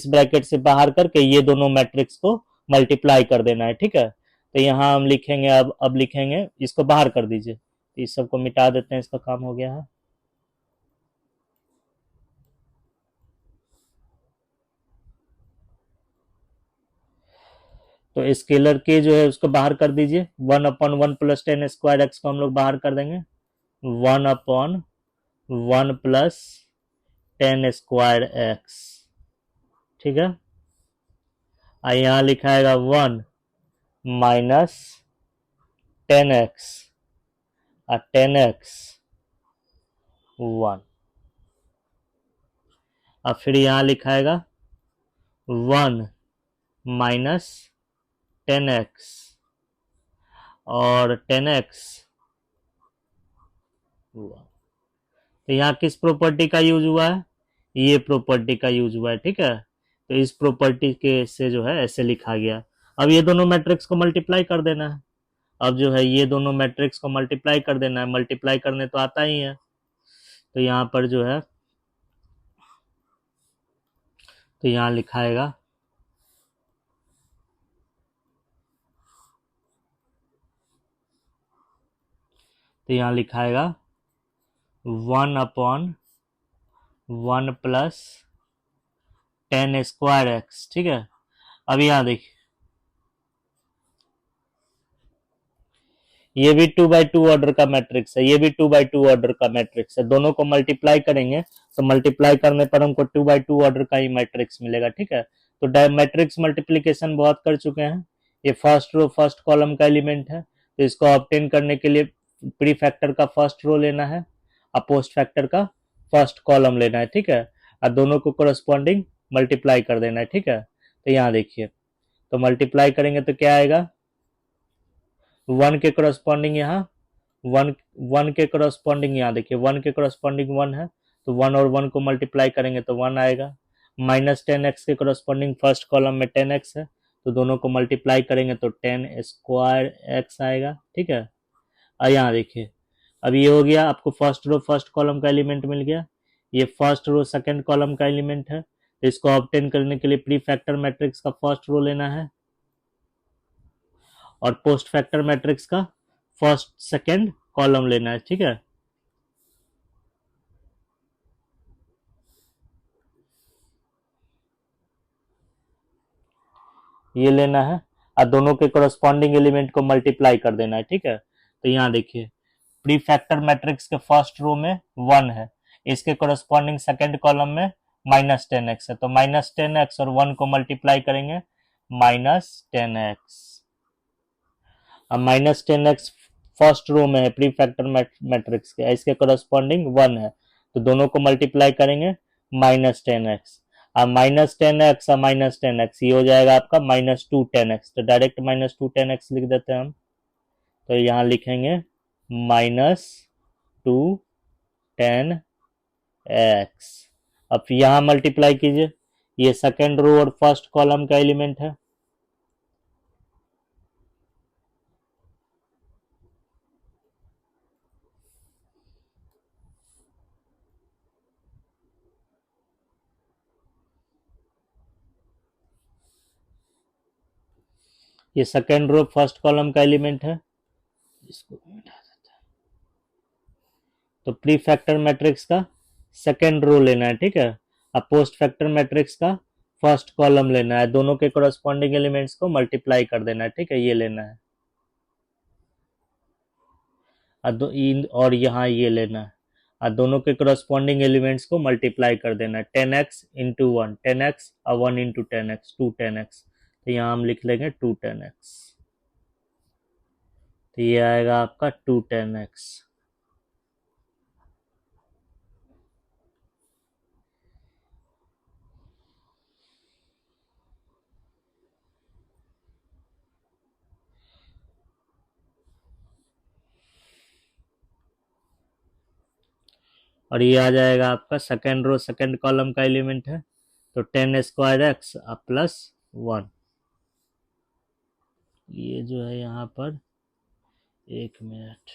ब्रैकेट से बाहर करके ये दोनों मैट्रिक्स को मल्टीप्लाई कर देना है, ठीक है। तो यहाँ हम लिखेंगे, अब लिखेंगे, इसको बाहर कर दीजिए, इस सबको मिटा देते हैं, इसका काम हो गया है। तो स्केलर के जो है उसको बाहर कर दीजिए, 1/1 प्लस 10 स्क्वायर एक्स को हम लोग बाहर कर देंगे, 1/1 प्लस 10 स्क्वायर एक्स, ठीक है। यहाँ लिखाएगा 1 माइनस 10x और 10x 1। अब फिर यहाँ लिखाएगा 1 माइनस 10x और 10x 1। तो यहाँ किस प्रॉपर्टी का यूज हुआ है, ये प्रॉपर्टी का यूज हुआ है, ठीक है। तो इस प्रॉपर्टी के से जो है ऐसे लिखा गया। अब ये दोनों मैट्रिक्स को मल्टीप्लाई कर देना है। अब जो है ये दोनों मैट्रिक्स को मल्टीप्लाई कर देना है, मल्टीप्लाई करने तो आता ही है। तो यहाँ पर जो है, तो यहाँ लिखाएगा तो यहाँ लिखाएगा 1/1 प्लस 10 स्क्वायर एक्स, ठीक है। अब यहाँ देखिए ये भी 2/2 ऑर्डर का मैट्रिक्स है, ये भी 2/2 ऑर्डर का मैट्रिक्स है। दोनों को मल्टीप्लाई करेंगे तो मल्टीप्लाई करने पर हमको 2/2 ऑर्डर का ही मैट्रिक्स मिलेगा, ठीक है। तो मैट्रिक्स मल्टीप्लीकेशन बहुत कर चुके हैं। ये फर्स्ट रो फर्स्ट कॉलम का एलिमेंट है, तो इसको ऑब्टेन करने के लिए प्री फैक्टर का फर्स्ट रो लेना है और पोस्ट फैक्टर का फर्स्ट कॉलम लेना है, ठीक है। और दोनों को कोरस्पॉन्डिंग मल्टीप्लाई कर देना है, ठीक है। तो यहाँ देखिए, तो मल्टीप्लाई करेंगे तो क्या आएगा, 1 के करस्पॉन्डिंग यहाँ 1 के करस्पॉन्डिंग यहाँ देखिए 1 के करस्पॉन्डिंग 1 है, तो 1 और 1 को मल्टीप्लाई करेंगे तो 1 आएगा। -10x के करस्पॉन्डिंग फर्स्ट कॉलम में 10x है, तो दोनों को मल्टीप्लाई करेंगे तो 10² x आएगा, ठीक है। और यहाँ देखिए, अब ये हो गया, आपको फर्स्ट रो फर्स्ट कॉलम का एलिमेंट मिल गया, ये फर्स्ट रो सेकंड कॉलम का एलिमेंट है। तो इसको ऑब्टेन करने के लिए प्री फैक्टर मैट्रिक्स का फर्स्ट रो लेना है और पोस्ट फैक्टर मैट्रिक्स का फर्स्ट सेकंड कॉलम लेना है, ठीक है। ये लेना है और दोनों के कोरस्पॉन्डिंग एलिमेंट को मल्टीप्लाई कर देना है, ठीक है। तो यहाँ देखिए, प्री फैक्टर मैट्रिक्स के फर्स्ट रो में 1 है, इसके कोरस्पॉन्डिंग सेकंड कॉलम में -10x है, तो -10x और 1 को मल्टीप्लाई करेंगे -10x। अब -10x फर्स्ट रो में है प्री फैक्टर मैट्रिक्स के, इसके कोरस्पॉन्डिंग 1 है, तो दोनों को मल्टीप्लाई करेंगे -10x। अब -10x और -10x ये हो जाएगा आपका -210x, तो डायरेक्ट -210x लिख देते हैं हम। तो यहाँ लिखेंगे -210x। अब यहाँ मल्टीप्लाई कीजिए, ये सेकेंड रो और फर्स्ट कॉलम का एलिमेंट है, ये सेकेंड रो फर्स्ट कॉलम का एलिमेंट है, इसको मिटा देते हैं। तो प्री फैक्टर मैट्रिक्स का सेकेंड रो लेना है, ठीक है। अब पोस्ट फैक्टर मैट्रिक्स का फर्स्ट कॉलम लेना है, दोनों के कोरस्पॉन्डिंग एलिमेंट्स को मल्टीप्लाई कर देना है, ठीक है, ये लेना है। और यहाँ ये लेना है, और दोनों के कोरस्पॉन्डिंग एलिमेंट्स को मल्टीप्लाई कर देना है, 10x इंटू 1 10x और 1 इंटू 10x 210x। तो यहाँ हम लिख लेंगे 210x, तो ये आएगा आपका 210x। और ये आ जाएगा आपका सेकेंड रो सेकेंड कॉलम का एलिमेंट है, तो 10² x प्लस 1। ये जो है यहाँ पर, एक मिनट,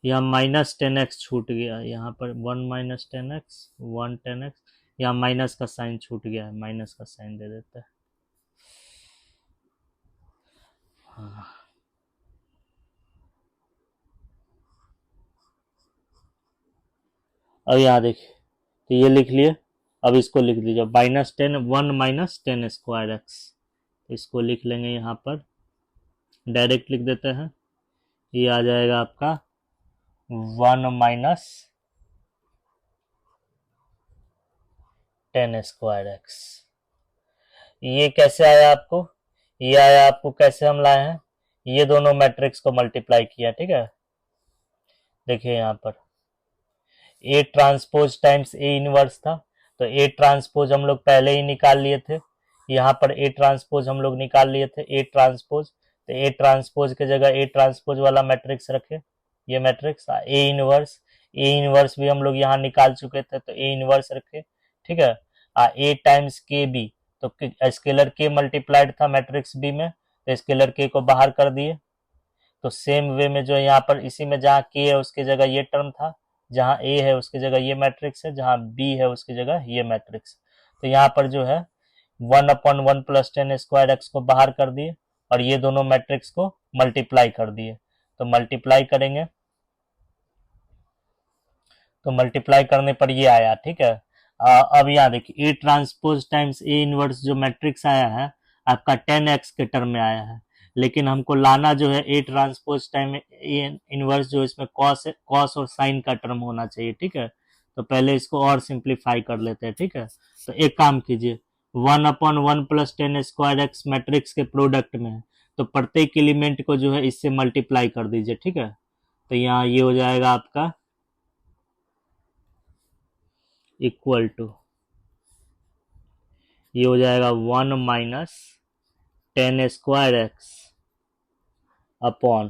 यहाँ -10x छूट गया, यहाँ पर 1 -10x 1 10x, यहाँ माइनस का साइन छूट गया है, माइनस का साइन दे देता है। हाँ, अब यहाँ देखिए, तो ये लिख लिए, अब इसको लिख दीजिए -10 1 -10²x, इसको लिख लेंगे यहाँ पर, डायरेक्ट लिख देते हैं, ये आ जाएगा आपका 1 -10²x। ये कैसे आया आपको, ये आया आपको कैसे हम लाए हैं, ये दोनों मैट्रिक्स को मल्टीप्लाई किया, ठीक है। देखिए यहाँ पर A transpose times A inverse था, तो ए ट्रांसपोज हम लोग पहले ही निकाल लिए थे, यहाँ पर ए ट्रांसपोज हम लोग निकाल लिए थे, ए ट्रांसपोज, तो ए ट्रांसपोज के जगह ए ट्रांसपोज वाला मैट्रिक्स रखे, ये मैट्रिक्स ए इनवर्स भी हम लोग यहाँ निकाल चुके थे, तो ए इनवर्स रखे, ठीक है। ए टाइम्स के बी, तो स्केलर के मल्टीप्लाइड था मैट्रिक्स बी में, तो स्केलर के को बाहर कर दिए। तो सेम वे में जो यहाँ पर इसी में जहाँ के है उसकी जगह ये टर्म था, जहाँ ए है उसकी जगह ये मैट्रिक्स है, जहाँ बी है उसकी जगह ये मैट्रिक्स। तो यहाँ पर जो है 1/1 + 10² x को बाहर कर दिए और ये दोनों मैट्रिक्स को मल्टीप्लाई कर दिए। तो मल्टीप्लाई करेंगे, तो मल्टीप्लाई करने पर ये आया, ठीक है। अब यहाँ देखिए, A transpose times A inverse जो मैट्रिक्स आया है आपका 10x के टर्म में आया है, लेकिन हमको लाना जो है A transpose time A inverse जो इसमें कॉस और साइन का टर्म होना चाहिए, ठीक है। तो पहले इसको और सिंप्लीफाई कर लेते हैं, ठीक है। तो एक काम कीजिए, 1/1 + 10² x मैट्रिक्स के प्रोडक्ट में है, तो प्रत्येक एलिमेंट को जो है इससे मल्टीप्लाई कर दीजिए, ठीक है। तो यहाँ ये हो जाएगा आपका इक्वल टू, ये हो जाएगा 1 -10² x अपॉन,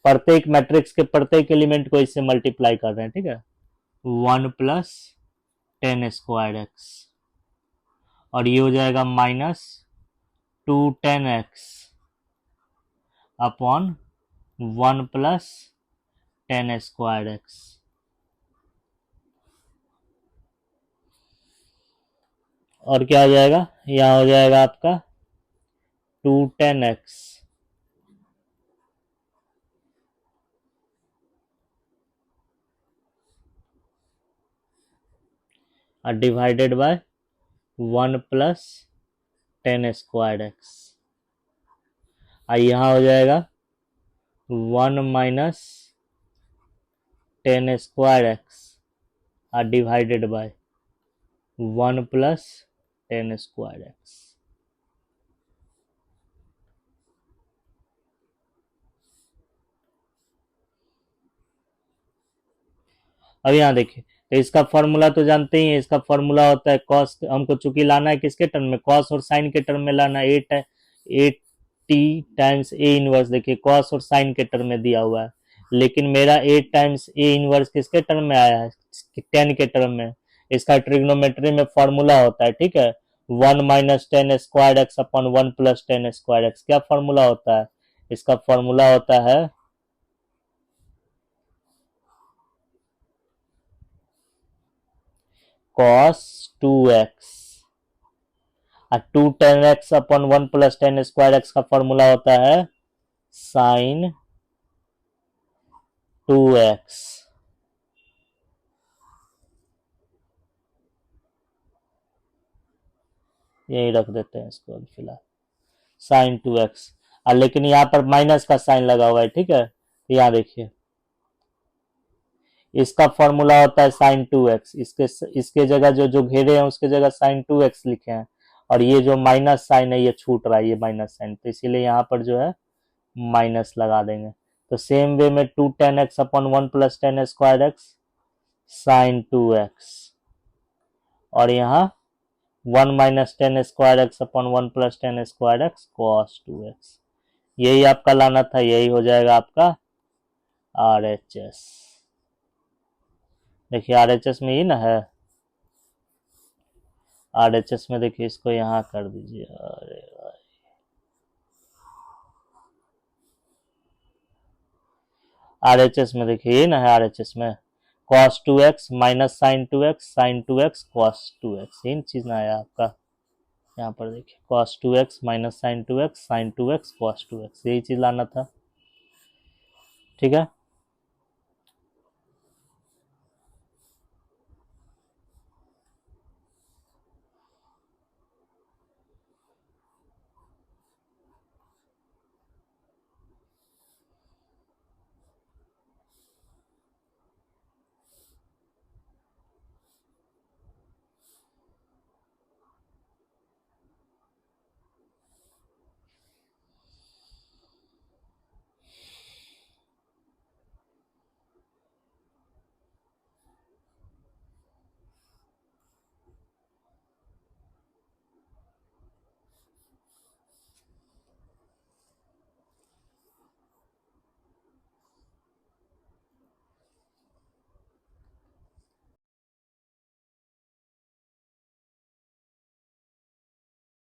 प्रत्येक मैट्रिक्स के प्रत्येक एलिमेंट को इससे मल्टीप्लाई कर रहे हैं, ठीक है, 1 + 10² x और ये हो जाएगा -2 tan x अपॉन 1 + tan²x। और क्या हो जाएगा, यहाँ हो जाएगा आपका 2 tan x divided by 1 + tan²x। यहाँ हो जाएगा 1 - tan²x डिवाइडेड बाय 1 + tan²x। अब यहाँ देखिए, तो इसका फॉर्मूला तो जानते ही हैं, इसका फॉर्मूला होता है कॉस, हमको चूंकि लाना है किसके टर्म में, कॉस और साइन के टर्म में लाना है। 8t ए इनवर्स, देखिए कॉस और साइन के टर्म में दिया हुआ है, लेकिन मेरा 8 ए इनवर्स किसके टर्म में आया है, 10 के टर्म में। इसका ट्रिग्नोमेट्री में फॉर्मूला होता है, ठीक है, 1 - tan² अपॉन 1 + tan²। क्या फॉर्मूला होता है, इसका फॉर्मूला होता है cos 2x। 2 tan x upon 1 + tan² का फॉर्मूला होता है sin 2x। यही रख देते हैं इसको फिलहाल, sin 2x। लेकिन यहाँ पर माइनस का साइन लगा हुआ है, ठीक है, यहाँ देखिए इसका फॉर्मूला होता है sin 2x। इसके जगह जो घेरे हैं उसके जगह sin 2x लिखे हैं, और ये जो माइनस साइन है ये छूट रहा है, ये माइनस साइन, तो इसीलिए यहाँ पर जो है माइनस लगा देंगे। तो सेम वे में 2 tan x upon 1 + tan² sin 2x, और यहाँ 1 - tan² upon 1 + tan² cos 2x। यही आपका लाना था, यही हो जाएगा आपका RHS। देखिए RHS में ही ना है, RHS में देखिए इसको यहाँ कर दीजिए, अरे RHS में देखिए ये ना है, RHS में cos 2x - sin 2x sin 2x cos 2x, इन चीज ना आया आपका। यहाँ पर देखिए cos 2x - sin 2x sin 2x cos 2x, यही चीज लाना था, ठीक है।